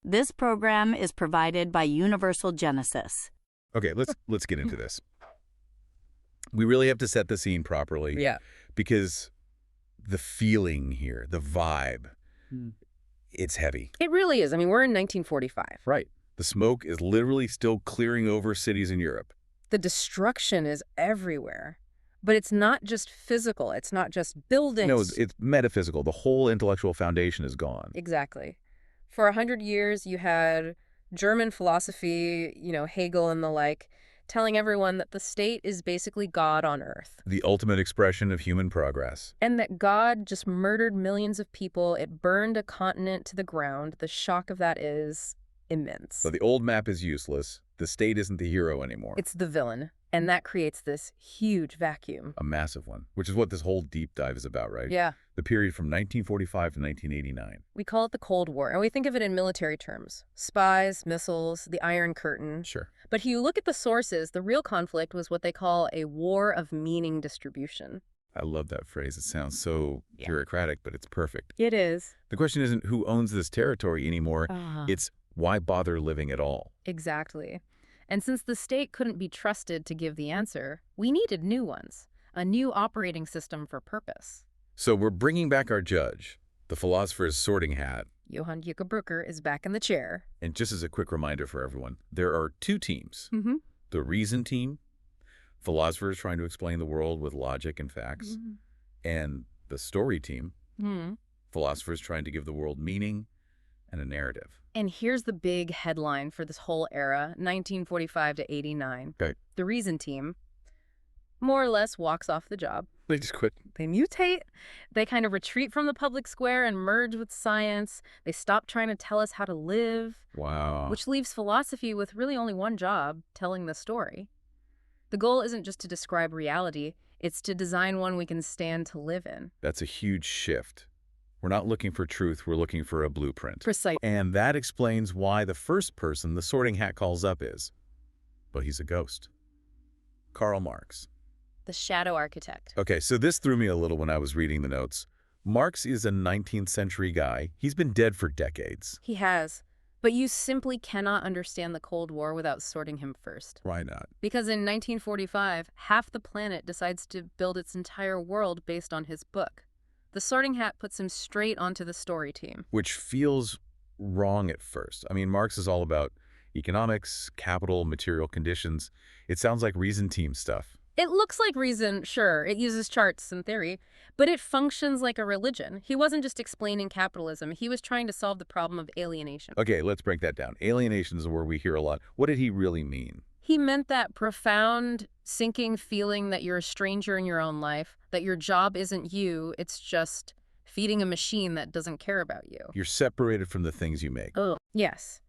This program is provided by Universal Genesis. Okay, let's get into this. We really have to set the scene properly. Yeah. Because the feeling here, the vibe, it's heavy. It really is. I mean, we're in 1945. Right. The smoke is literally still clearing over cities in Europe. The destruction is everywhere. But it's not just physical. It's not just buildings. No, it's metaphysical. The whole intellectual foundation is gone. Exactly. For 100 years, you had German philosophy, Hegel and the like, telling everyone that the state is basically God on earth. The ultimate expression of human progress. And that God just murdered millions of people. It burned a continent to the ground. The shock of that is immense. So the old map is useless. The state isn't the hero anymore. It's the villain. And that creates this huge vacuum. A massive one, which is what this whole deep dive is about, right? Yeah. The period from 1945 to 1989. We call it the Cold War, and we think of it in military terms. Spies, missiles, the Iron Curtain. Sure. But if you look at the sources, the real conflict was what they call a war of meaning distribution. I love that phrase. It sounds so bureaucratic, but it's perfect. It is. The question isn't who owns this territory anymore. It's why bother living at all? Exactly. And since the state couldn't be trusted to give the answer, we needed new ones, a new operating system for purpose. So we're bringing back our judge, the philosopher's sorting hat. Johann Brücker is back in the chair. And just as a quick reminder for everyone, there are two teams. The reason team, philosophers trying to explain the world with logic and facts, and the story team, philosophers trying to give the world meaning and a narrative. And here's the big headline for this whole era, 1945 to 89. Okay. The reason team more or less walks off the job. They just quit. They mutate. They kind of retreat from the public square and merge with science. They stop trying to tell us how to live. Wow. Which leaves philosophy with really only one job, telling the story. The goal isn't just to describe reality, it's to design one we can stand to live in. That's a huge shift. We're not looking for truth, we're looking for a blueprint. Precise. And that explains why the first person the sorting hat calls up is, well, he's a ghost. Karl Marx. The shadow architect. Okay, so this threw me a little when I was reading the notes. Marx is a 19th century guy. He's been dead for decades. He has. But you simply cannot understand the Cold War without sorting him first. Why not? Because in 1945, half the planet decides to build its entire world based on his book. The sorting hat puts him straight onto the story team. Which feels wrong at first. I mean, Marx is all about economics, capital, material conditions. It sounds like reason team stuff. It looks like reason, sure. It uses charts and theory, but it functions like a religion. He wasn't just explaining capitalism. He was trying to solve the problem of alienation. Okay, let's break that down. Alienation is a word we hear a lot. What did he really mean? He meant that profound, sinking feeling that you're a stranger in your own life, that your job isn't you, it's just feeding a machine that doesn't care about you. You're separated from the things you make. Oh, yes.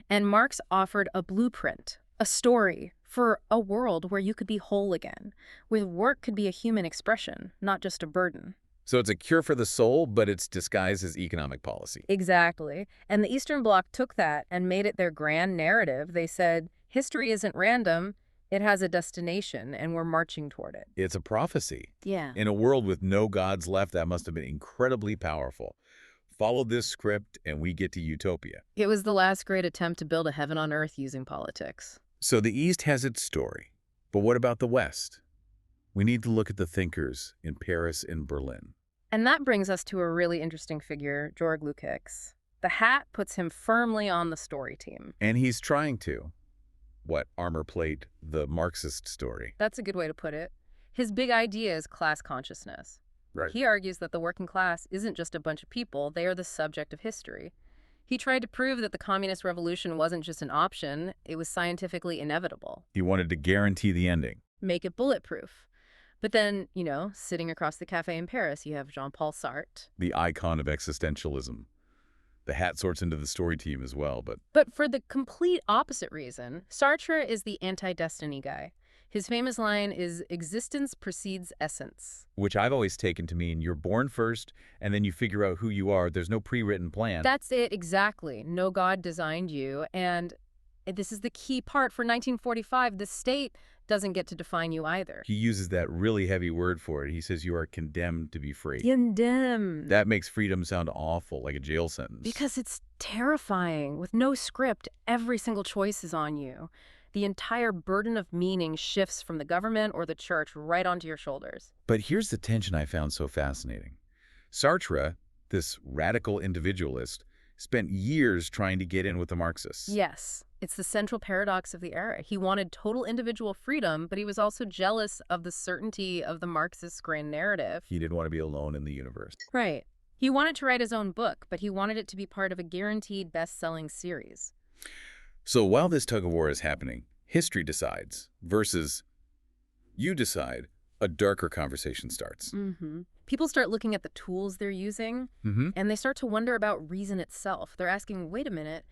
And Marx offered a blueprint, a story, for a world where you could be whole again, where work could be a human expression, not just a burden. So it's a cure for the soul, but it's disguised as economic policy. Exactly. And the Eastern Bloc took that and made it their grand narrative. They said, history isn't random, it has a destination, and we're marching toward it. It's a prophecy. Yeah. In a world with no gods left, that must have been incredibly powerful. Follow this script, and we get to utopia. It was the last great attempt to build a heaven on earth using politics. So the East has its story. But what about the West? We need to look at the thinkers in Paris and Berlin. And that brings us to a really interesting figure, Georg Lukács. The hat puts him firmly on the story team. And he's trying to, armor plate the Marxist story. That's a good way to put it. His big idea is class consciousness. Right. He argues that the working class isn't just a bunch of people, they are the subject of history. He tried to prove that the communist revolution wasn't just an option, it was scientifically inevitable. He wanted to guarantee the ending. Make it bulletproof. But then, sitting across the cafe in Paris, you have Jean-Paul Sartre. The icon of existentialism. The hat sorts into the story team as well, but... But for the complete opposite reason, Sartre is the anti-destiny guy. His famous line is, existence precedes essence. Which I've always taken to mean you're born first, and then you figure out who you are. There's no pre-written plan. That's it, exactly. No God designed you, and This is the key part for 1945. The state doesn't get to define you either. He uses that really heavy word for it. He says you are condemned to be free. Condemned. That makes freedom sound awful, like a jail sentence. Because it's terrifying. With no script, every single choice is on you. The entire burden of meaning shifts from the government or the church right onto your shoulders. But here's the tension I found so fascinating. Sartre, this radical individualist, spent years trying to get in with the Marxists. Yes, it's the central paradox of the era. He wanted total individual freedom, but he was also jealous of the certainty of the Marxist grand narrative. He didn't want to be alone in the universe. Right. He wanted to write his own book, but he wanted it to be part of a guaranteed best-selling series. So while this tug-of-war is happening, history decides versus you decide, a darker conversation starts. People start looking at the tools they're using, and they start to wonder about reason itself. They're asking, wait a minute,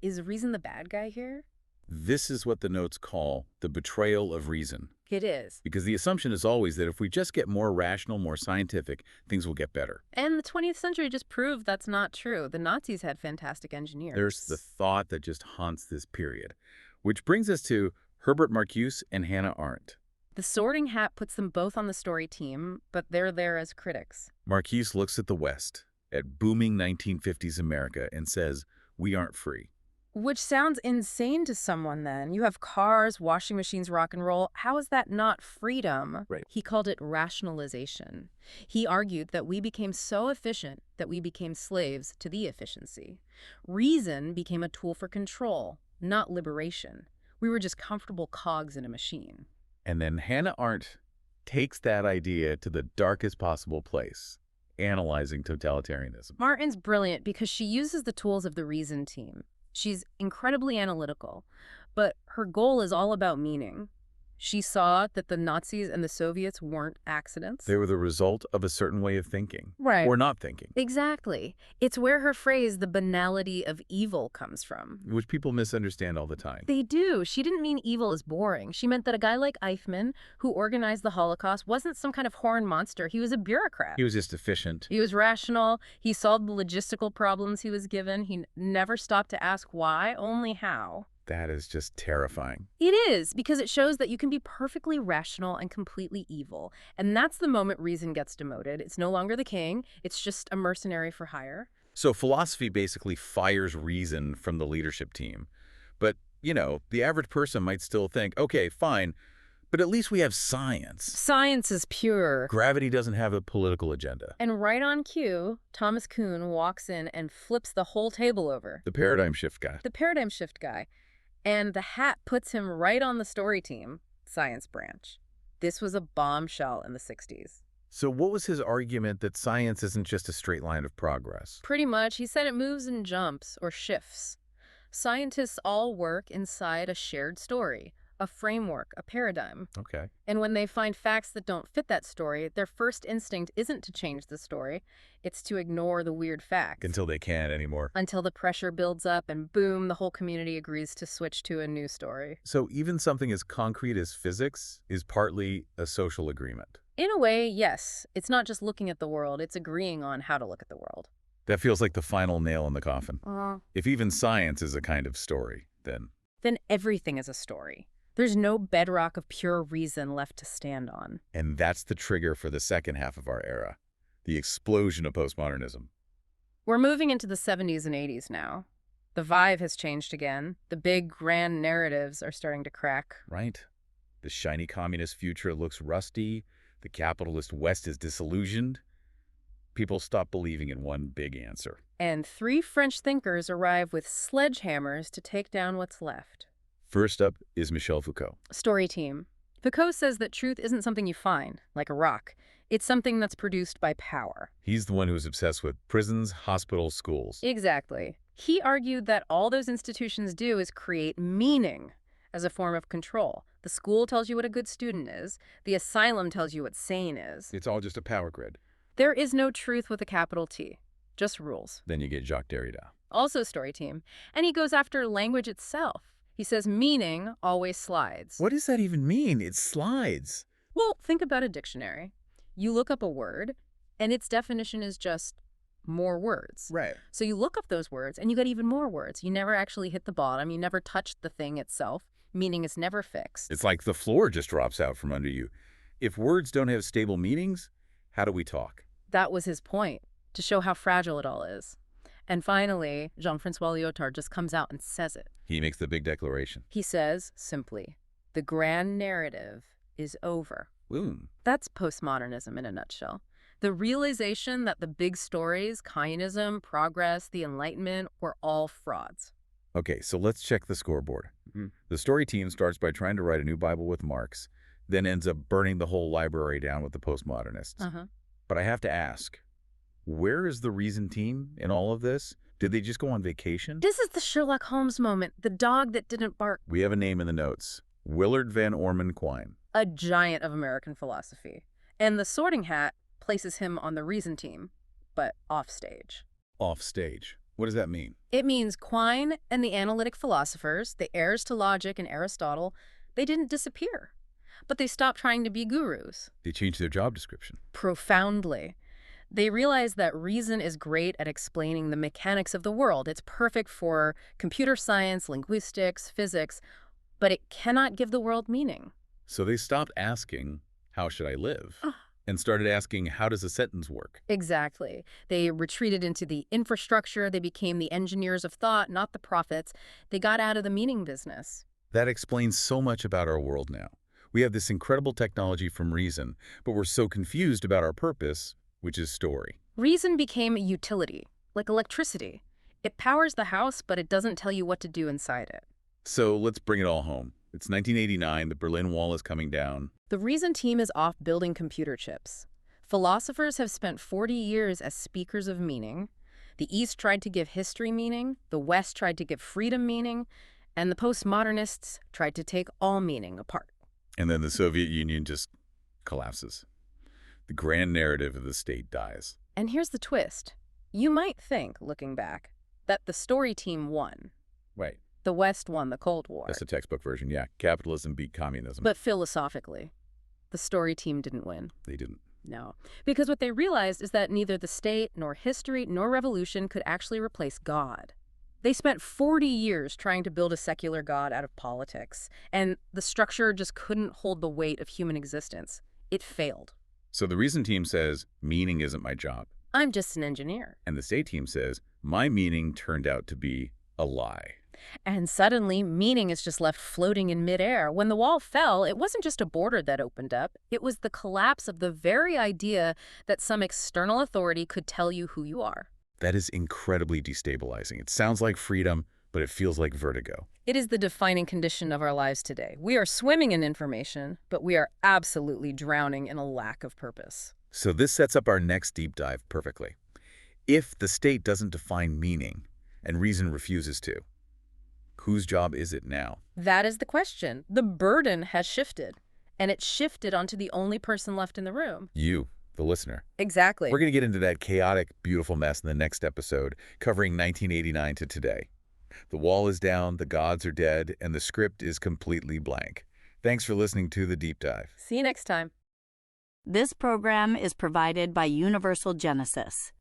is reason the bad guy here? This is what the notes call the betrayal of reason. It is. Because the assumption is always that if we just get more rational, more scientific, things will get better. And the 20th century just proved that's not true. The Nazis had fantastic engineers. There's the thought that just haunts this period. Which brings us to Herbert Marcuse and Hannah Arendt. The Sorting Hat puts them both on the story team, but they're there as critics. Marcuse looks at the West, at booming 1950s America, and says, we aren't free. Which sounds insane to someone then. You have cars, washing machines, rock and roll. How is that not freedom? Right. He called it rationalization. He argued that we became so efficient that we became slaves to the efficiency. Reason became a tool for control, not liberation. We were just comfortable cogs in a machine. And then Hannah Arendt takes that idea to the darkest possible place, analyzing totalitarianism. Martin's brilliant because she uses the tools of the reason team. She's incredibly analytical, but her goal is all about meaning. She saw that the Nazis and the Soviets weren't accidents. They were the result of a certain way of thinking. Right. Or not thinking. Exactly. It's where her phrase, the banality of evil, comes from. Which people misunderstand all the time. They do. She didn't mean evil is boring. She meant that a guy like Eichmann, who organized the Holocaust, wasn't some kind of horned monster. He was a bureaucrat. He was just efficient. He was rational. He solved the logistical problems he was given. He never stopped to ask why, only how. That is just terrifying. It is, because it shows that you can be perfectly rational and completely evil. And that's the moment reason gets demoted. It's no longer the king. It's just a mercenary for hire. So philosophy basically fires reason from the leadership team. But, you know, the average person might still think, okay, fine, but at least we have science. Science is pure. Gravity doesn't have a political agenda. And right on cue, Thomas Kuhn walks in and flips the whole table over. The paradigm shift guy. The paradigm shift guy. And the hat puts him right on the story team, science branch. This was a bombshell in the 60s. So what was his argument that science isn't just a straight line of progress? Pretty much, he said it moves and jumps, or shifts. Scientists all work inside a shared story, a framework, a paradigm. Okay. And when they find facts that don't fit that story, their first instinct isn't to change the story, it's to ignore the weird facts. Until they can't anymore. Until the pressure builds up and boom, the whole community agrees to switch to a new story. So even something as concrete as physics is partly a social agreement. In a way, yes. It's not just looking at the world, it's agreeing on how to look at the world. That feels like the final nail in the coffin. If even science is a kind of story, then everything is a story. There's no bedrock of pure reason left to stand on. And that's the trigger for the second half of our era, the explosion of postmodernism. We're moving into the 70s and 80s now. The vibe has changed again. The big, grand narratives are starting to crack. Right. The shiny communist future looks rusty. The capitalist West is disillusioned. People stop believing in one big answer. And 3 French thinkers arrive with sledgehammers to take down what's left. First up is Michel Foucault. Story team. Foucault says that truth isn't something you find, like a rock. It's something that's produced by power. He's the one who's obsessed with prisons, hospitals, schools. Exactly. He argued that all those institutions do is create meaning as a form of control. The school tells you what a good student is. The asylum tells you what sane is. It's all just a power grid. There is no truth with a capital T, just rules. Then you get Jacques Derrida. Also story team. And he goes after language itself. He says meaning always slides. What does that even mean? It slides. Well, think about a dictionary. You look up a word, and its definition is just more words. Right. So you look up those words and you get even more words. You never actually hit the bottom. You never touched the thing itself, meaning it's never fixed. It's like the floor just drops out from under you. If words don't have stable meanings, how do we talk? That was his point, to show how fragile it all is. And finally, Jean-Francois Lyotard just comes out and says it. He makes the big declaration. He says, simply, the grand narrative is over. Boom. That's postmodernism in a nutshell. The realization that the big stories, communism, progress, the Enlightenment, were all frauds. Okay, so let's check the scoreboard. The story team starts by trying to write a new Bible with Marx, then ends up burning the whole library down with the postmodernists. But I have to ask, where is the reason team in all of this? Did they just go on vacation? This is the Sherlock Holmes moment, the dog that didn't bark. We have a name in the notes. Willard Van Orman Quine. A giant of American philosophy. And the Sorting Hat places him on the reason team, but offstage. Offstage. What does that mean? It means Quine and the analytic philosophers, the heirs to logic and Aristotle, they didn't disappear. But they stopped trying to be gurus. They changed their job description. Profoundly. They realized that reason is great at explaining the mechanics of the world. It's perfect for computer science, linguistics, physics, but it cannot give the world meaning. So they stopped asking, how should I live? And started asking, how does a sentence work? Exactly. They retreated into the infrastructure. They became the engineers of thought, not the prophets. They got out of the meaning business. That explains so much about our world now. We have this incredible technology from reason, but we're so confused about our purpose, which is story. Reason became a utility, like electricity. It powers the house, but it doesn't tell you what to do inside it. So let's bring it all home. It's 1989, the Berlin Wall is coming down. The reason team is off building computer chips. Philosophers have spent 40 years as speakers of meaning. The East tried to give history meaning, the West tried to give freedom meaning, and the postmodernists tried to take all meaning apart. And then the Soviet Union just collapses. The grand narrative of the state dies. And here's the twist. You might think, looking back, that the story team won. Right. The West won the Cold War. That's the textbook version, yeah. Capitalism beat communism. But philosophically, the story team didn't win. They didn't. No. Because what they realized is that neither the state, nor history, nor revolution could actually replace God. They spent 40 years trying to build a secular God out of politics, and the structure just couldn't hold the weight of human existence. It failed. So the reason team says, meaning isn't my job. I'm just an engineer. And the state team says, my meaning turned out to be a lie. And suddenly, meaning is just left floating in midair. When the wall fell, it wasn't just a border that opened up. It was the collapse of the very idea that some external authority could tell you who you are. That is incredibly destabilizing. It sounds like freedom, but it feels like vertigo. It is the defining condition of our lives today. We are swimming in information, but we are absolutely drowning in a lack of purpose. So this sets up our next deep dive perfectly. If the state doesn't define meaning, and reason refuses to, whose job is it now? That is the question. The burden has shifted, and it shifted onto the only person left in the room. You, the listener. Exactly. We're going to get into that chaotic, beautiful mess in the next episode, covering 1989 to today. The wall is down, the gods are dead, and the script is completely blank. Thanks for listening to The Deep Dive. See you next time. This program is provided by Universal Genesis.